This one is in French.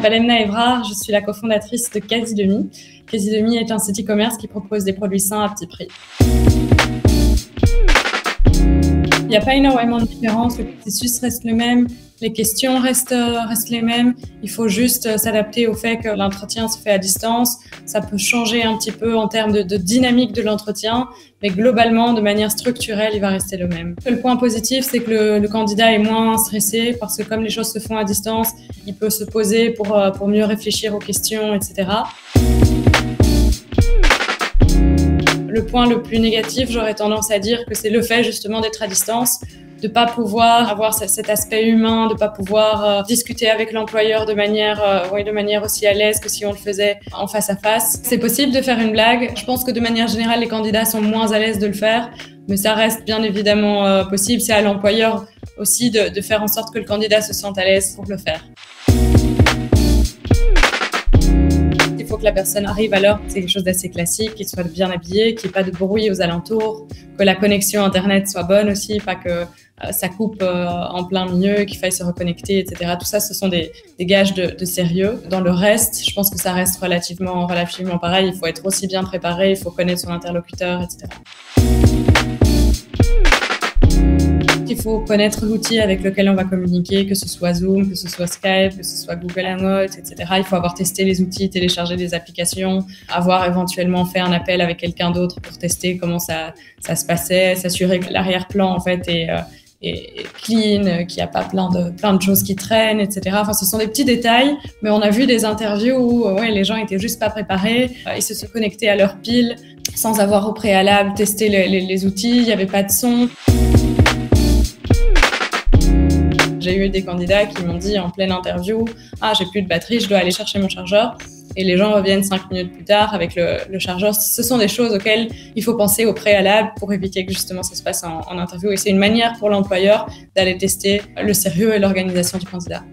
m'appelle Emna Evrard, je suis la cofondatrice de Quasi-Demi. Quasi-Demi est un site e-commerce qui propose des produits sains à petit prix. Il n'y a pas énormément de différence, le processus reste le même, les questions restent les mêmes. Il faut juste s'adapter au fait que l'entretien se fait à distance. Ça peut changer un petit peu en termes de dynamique de l'entretien, mais globalement, de manière structurelle, il va rester le même. Le point positif, c'est que le candidat est moins stressé parce que comme les choses se font à distance, il peut se poser pour mieux réfléchir aux questions, etc. Le point le plus négatif, j'aurais tendance à dire que c'est le fait justement d'être à distance, de ne pas pouvoir avoir cet aspect humain, de ne pas pouvoir discuter avec l'employeur de manière aussi à l'aise que si on le faisait en face à face. C'est possible de faire une blague. Je pense que de manière générale, les candidats sont moins à l'aise de le faire, mais ça reste bien évidemment possible. C'est à l'employeur aussi de faire en sorte que le candidat se sente à l'aise pour le faire. Il faut que la personne arrive à l'heure, c'est quelque chose d'assez classique, qu'il soit bien habillé, qu'il n'y ait pas de bruit aux alentours, que la connexion Internet soit bonne aussi, pas que ça coupe en plein milieu, qu'il faille se reconnecter, etc. Tout ça, ce sont des gages de sérieux. Dans le reste, je pense que ça reste relativement pareil. Il faut être aussi bien préparé, il faut connaître son interlocuteur, etc. Il faut connaître l'outil avec lequel on va communiquer, que ce soit Zoom, que ce soit Skype, que ce soit Google Hangout, etc. Il faut avoir testé les outils, téléchargé des applications, avoir éventuellement fait un appel avec quelqu'un d'autre pour tester comment ça se passait, s'assurer que l'arrière-plan en fait est clean, qu'il n'y a pas plein de choses qui traînent, etc. Enfin, ce sont des petits détails, mais on a vu des interviews où les gens étaient juste pas préparés, ils se sont connectés à leur pile sans avoir au préalable testé les outils, il n'y avait pas de son. J'ai eu des candidats qui m'ont dit en pleine interview « Ah, j'ai plus de batterie, je dois aller chercher mon chargeur ». Et les gens reviennent 5 minutes plus tard avec le chargeur. Ce sont des choses auxquelles il faut penser au préalable pour éviter que justement ça se passe en interview. Et c'est une manière pour l'employeur d'aller tester le sérieux et l'organisation du candidat.